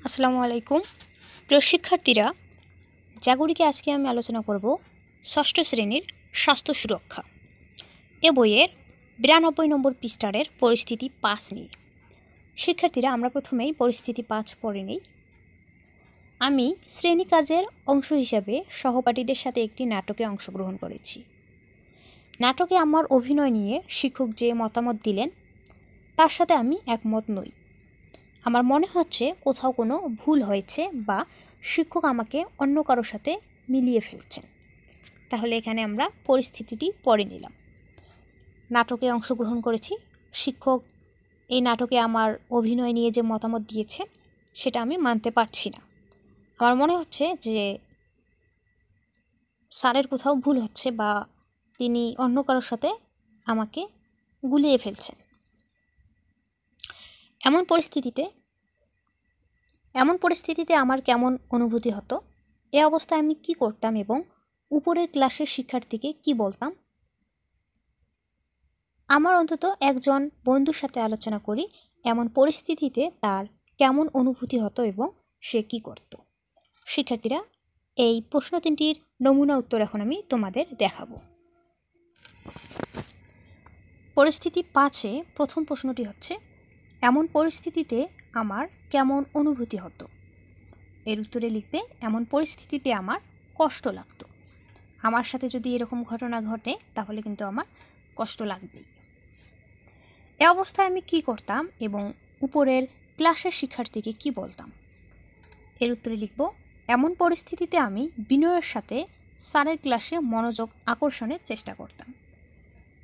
আসসালামু আলাইকুম প্রিয় শিক্ষার্থীরা, জাগরিকে আজকে আমি আলোচনা করব ষষ্ঠ শ্রেণীর স্বাস্থ্য সুরক্ষা এ বইয়ের 92 নম্বর পৃষ্ঠারের পরিস্থিতি 5 নিয়ে। শিক্ষার্থীরা, আমরা প্রথমেই পরিস্থিতি 5 পড়ে নিই। আমি শ্রেণী কাজের অংশ হিসাবে সহপাঠীদের সাথে একটি নাটকে অংশগ্রহণ করেছি। নাটকে আমার অভিনয় নিয়ে শিক্ষক যে মতামত দিলেন তার সাথে আমি একমত নই। আমার মনে হচ্ছে কোথাও কোনো ভুল হয়েছে বা শিক্ষক আমাকে অন্য কারোর সাথে মিলিয়ে ফেলছেন। তাহলে এখানে আমরা পরিস্থিতিটি পড়ে নিলাম। নাটকে অংশগ্রহণ করেছি, শিক্ষক এই নাটকে আমার অভিনয় নিয়ে যে মতামত দিয়েছেন সেটা আমি মানতে পারছি না। আমার মনে হচ্ছে যে স্যারের কোথাও ভুল হচ্ছে বা তিনি অন্য কারোর সাথে আমাকে গুলিয়ে ফেলছেন। এমন পরিস্থিতিতে আমার কেমন অনুভূতি হতো, এ অবস্থায় আমি কি করতাম এবং উপরের ক্লাসের শিক্ষার্থীকে কি বলতাম। আমার অন্তত একজন বন্ধুর সাথে আলোচনা করি এমন পরিস্থিতিতে তার কেমন অনুভূতি হতো এবং সে কি করত। শিক্ষার্থীরা, এই প্রশ্ন তিনটির নমুনা উত্তর এখন আমি তোমাদের দেখাবো। পরিস্থিতি 5-এ প্রথম প্রশ্নটি হচ্ছে, এমন পরিস্থিতিতে আমার কেমন অনুভূতি হতো। এর উত্তরে লিখবে, এমন পরিস্থিতিতে আমার কষ্ট লাগতো। আমার সাথে যদি এরকম ঘটনা ঘটে তাহলে কিন্তু আমার কষ্ট লাগবেই। এ অবস্থায় আমি কি করতাম এবং উপরের ক্লাসের শিক্ষার্থীকে কি বলতাম। এর উত্তরে লিখব, এমন পরিস্থিতিতে আমি বিনয়ের সাথে স্যারের ক্লাসে মনোযোগ আকর্ষণের চেষ্টা করতাম।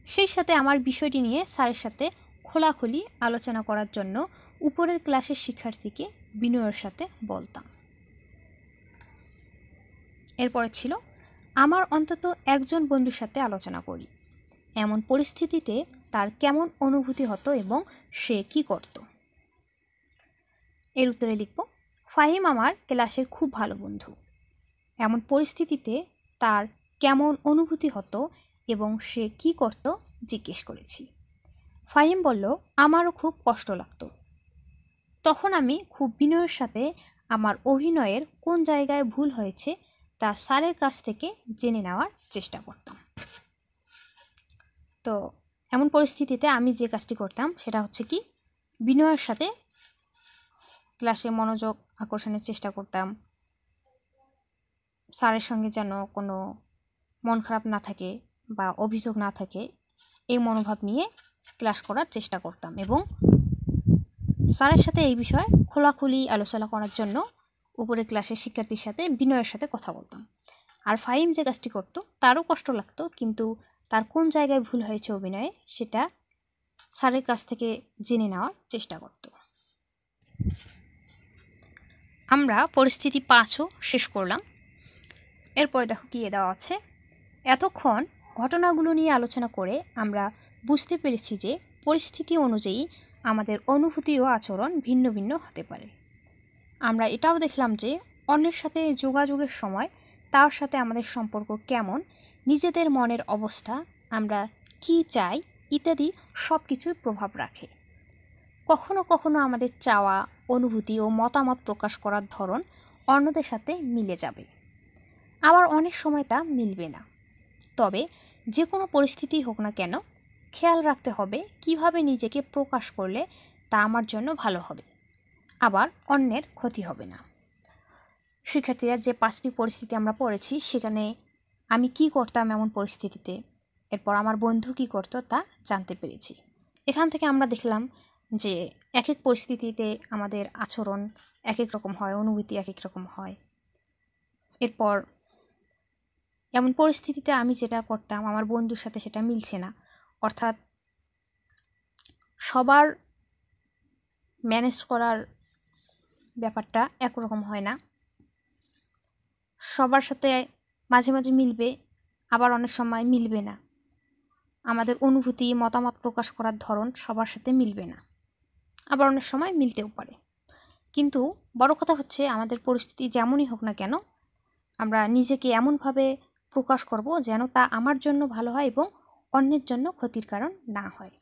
সেই সাথে আমার বিষয়টি নিয়ে স্যারের সাথে খোলাখুলি আলোচনা করার জন্য উপরের ক্লাসের শিক্ষার্থীকে বিনয়ের সাথে বলতাম। এরপরে ছিল, আমার অন্তত একজন বন্ধুর সাথে আলোচনা করি। এমন পরিস্থিতিতে তার কেমন অনুভূতি হতো এবং সে কি করত। এর উত্তরে লিখব, ফাহিম আমার ক্লাসের খুব ভালো বন্ধু। এমন পরিস্থিতিতে তার কেমন অনুভূতি হতো এবং সে কি করত জিজ্ঞেস করেছি। ফাহিম বলল, আমারও খুব কষ্ট লাগতো। তখন আমি খুব বিনয়ের সাথে আমার অভিনয়ের কোন জায়গায় ভুল হয়েছে তা স্যারের কাছ থেকে জেনে নেওয়ার চেষ্টা করতাম। তো এমন পরিস্থিতিতে আমি যে কাজটি করতাম সেটা হচ্ছে কি, বিনয়ের সাথে ক্লাসে মনোযোগ আকর্ষণের চেষ্টা করতাম। স্যারের সঙ্গে যেন কোনো মন খারাপ না থাকে বা অভিযোগ না থাকে, এই মনোভাব নিয়ে ক্লাস করার চেষ্টা করতাম এবং স্যারের সাথে এই বিষয়ে খোলাখুলি আলোচনা করার জন্য উপরের ক্লাসের শিক্ষার্থীর সাথে বিনয়ের সাথে কথা বলতাম। আর ফাহিম যে কাজটি করতো তারও কষ্ট লাগতো, কিন্তু তার কোন জায়গায় ভুল হয়েছে অভিনয়ে সেটা স্যারের কাছ থেকে জেনে নেওয়ার চেষ্টা করত। আমরা পরিস্থিতি 5ও শেষ করলাম। এরপরে দেখো কি দেওয়া আছে, এতক্ষণ ঘটনাগুলো নিয়ে আলোচনা করে আমরা বুঝতে পেরেছি যে পরিস্থিতি অনুযায়ী আমাদের অনুভূতি ও আচরণ ভিন্ন ভিন্ন হতে পারে। আমরা এটাও দেখলাম যে অন্যের সাথে যোগাযোগের সময় তার সাথে আমাদের সম্পর্ক কেমন, নিজেদের মনের অবস্থা, আমরা কি চাই ইত্যাদি সব কিছুই প্রভাব রাখে। কখনো কখনো আমাদের চাওয়া, অনুভূতি ও মতামত প্রকাশ করার ধরন অন্যদের সাথে মিলে যাবে, আবার অনেক সময় তা মিলবে না। তবে যে কোনো পরিস্থিতি হোক না কেন, খেয়াল রাখতে হবে কিভাবে নিজেকে প্রকাশ করলে তা আমার জন্য ভালো হবে, আবার অন্যের ক্ষতি হবে না। শিক্ষার্থীরা, যে 5টি পরিস্থিতি আমরা পড়েছি সেখানে আমি কি করতাম এমন পরিস্থিতিতে, এরপর আমার বন্ধু কি করতো তা জানতে পেরেছি। এখান থেকে আমরা দেখলাম যে এক এক পরিস্থিতিতে আমাদের আচরণ এক এক রকম হয়, অনুভূতি এক এক রকম হয়। এরপর এমন পরিস্থিতিতে আমি যেটা করতাম আমার বন্ধুর সাথে সেটা মিলছে না, অর্থাৎ সবার ম্যানেজ করার ব্যাপারটা একরকম হয় না। সবার সাথে মাঝে মাঝে মিলবে, আবার অনেক সময় মিলবে না। আমাদের অনুভূতি, মতামত প্রকাশ করার ধরন সবার সাথে মিলবে না, আবার অনেক সময় মিলতেও পারে। কিন্তু বড় কথা হচ্ছে, আমাদের পরিস্থিতি যেমনই হোক না কেন, আমরা নিজেকে এমনভাবে প্রকাশ করব যেন তা আমার জন্য ভালো হয় এবং অন্যের জন্য ক্ষতির কারণ না হয়।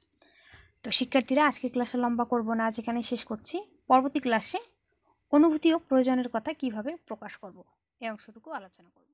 তো শিক্ষার্থীরা, আজকের ক্লাসে লম্বা করব না, আজ এখানে শেষ করছি। পরবর্তী ক্লাসে অনুভূতি ও প্রয়োজনের কথা কিভাবে প্রকাশ করব, এই অংশটুকু আলোচনা করব।